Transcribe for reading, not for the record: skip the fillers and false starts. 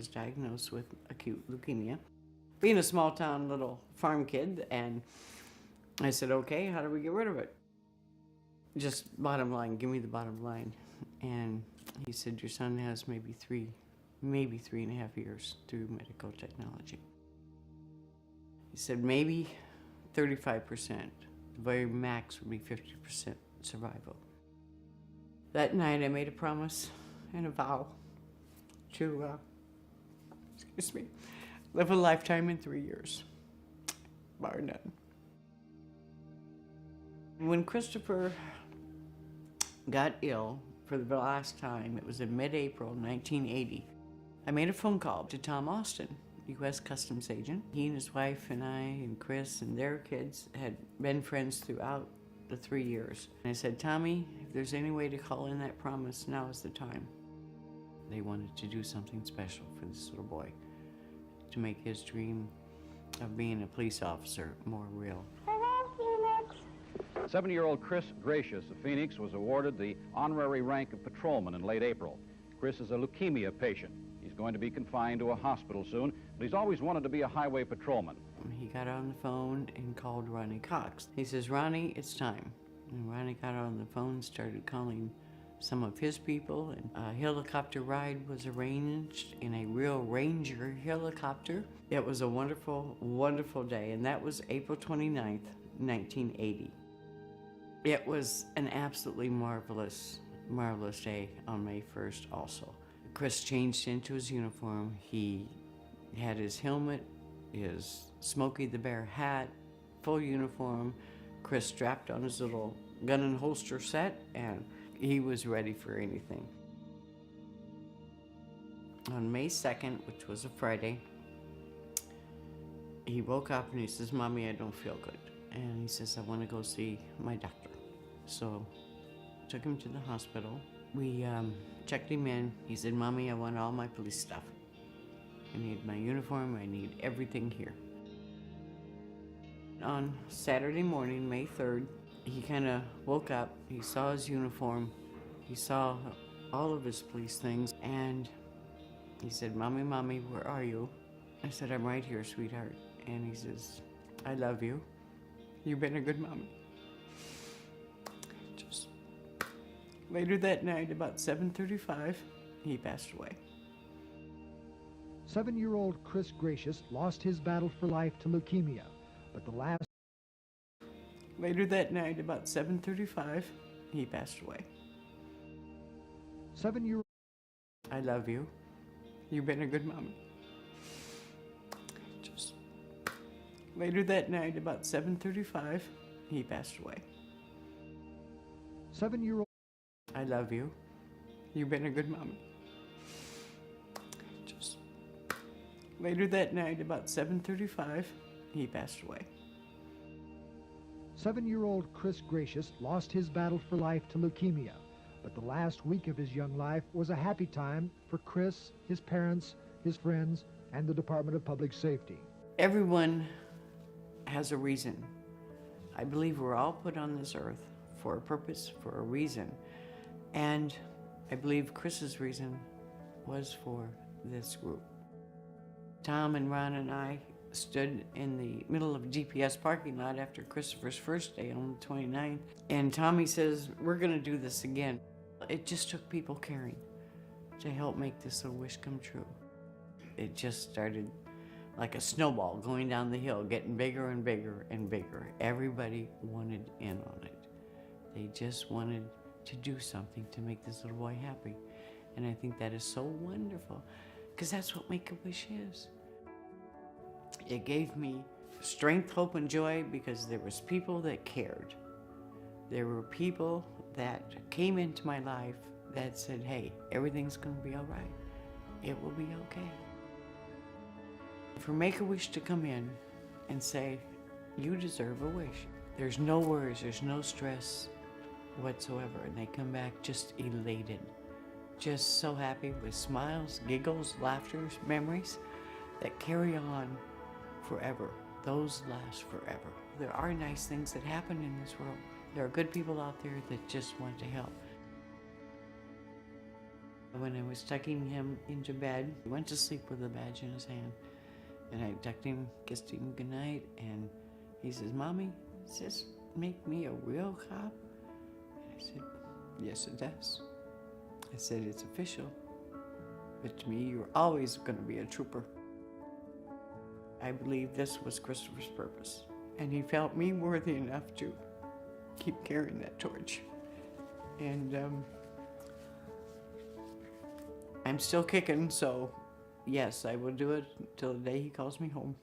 was diagnosed with acute leukemia. Being a small town little farm kid, and I said, okay, how do we get rid of it? Just bottom line, give me the bottom line. And he said, your son has maybe 3.5 years through medical technology. He said, maybe 35%, the very max would be 50% survival. That night I made a promise and a vow to, live a lifetime in 3 years, bar none. When Christopher got ill for the last time, it was in mid-April 1980, I made a phone call to Tom Austin, U.S. Customs agent. He and his wife and I and Chris and their kids had been friends throughout the 3 years. And I said, Tommy, if there's any way to call in that promise, now is the time. They wanted to do something special for this little boy, to make his dream of being a police officer more real. 7-year-old Chris Greicius of Phoenix was awarded the honorary rank of patrolman in late April. Chris is a leukemia patient. He's going to be confined to a hospital soon, but he's always wanted to be a highway patrolman. He got on the phone and called Ronnie Cox. He says, Ronnie, it's time. And Ronnie got on the phone and started calling some of his people, and a helicopter ride was arranged in a real Ranger helicopter. It was a wonderful, wonderful day, and that was April 29th, 1980. It was an absolutely marvelous, marvelous day on May 1st also. Chris changed into his uniform. He had his helmet, his Smokey the Bear hat, full uniform. Chris strapped on his little gun and holster set, and he was ready for anything. On May 2nd, which was a Friday, he woke up and he says, Mommy, I don't feel good. And he says, I want to go see my doctor. So took him to the hospital. We checked him in. He said, Mommy, I want all my police stuff. I need my uniform, I need everything here. On Saturday morning, May 3rd, he kind of woke up, he saw his uniform, he saw all of his police things, and he said, Mommy, Mommy, where are you? I said, I'm right here, sweetheart. And he says, I love you. You've been a good mommy. Just later that night, about 7:35, he passed away. 7-year-old Chris Greicius lost his battle for life to leukemia, but the last... Later that night, about 7:35, he passed away. 7-year-old... I love you. You've been a good mommy. Just later that night, about 7:35, he passed away. 7-year-old... I love you. You've been a good mommy. Just later that night, about 7:35, he passed away. 7-year-old Chris Greicius lost his battle for life to leukemia, but the last week of his young life was a happy time for Chris, his parents, his friends, and the Department of Public Safety. Everyone has a reason. I believe we're all put on this earth for a purpose, for a reason. And I believe Chris's reason was for this group. Tom and Ron and I stood in the middle of a GPS parking lot after Christopher's first day on the 29th. And Tommy says, we're gonna do this again. It just took people caring to help make this little wish come true. It just started like a snowball going down the hill, getting bigger and bigger and bigger. Everybody wanted in on it. They just wanted to do something to make this little boy happy. And I think that is so wonderful, because that's what Make-A-Wish is. It gave me strength, hope, and joy because there was people that cared. There were people that came into my life that said, hey, everything's gonna be all right. It will be okay. For Make-A-Wish to come in and say, you deserve a wish. There's no worries, there's no stress whatsoever. And they come back just elated, just so happy with smiles, giggles, laughter, memories that carry on forever. Those last forever. There are nice things that happen in this world. There are good people out there that just want to help. When I was tucking him into bed, he went to sleep with the badge in his hand. And I tucked him, kissed him goodnight, and he says, "Mommy, does this make me a real cop?" And I said, "Yes, it does." I said, "It's official. But to me, you're always going to be a trooper." I believe this was Christopher's purpose. And he felt me worthy enough to keep carrying that torch. And I'm still kicking, so yes, I will do it till the day he calls me home.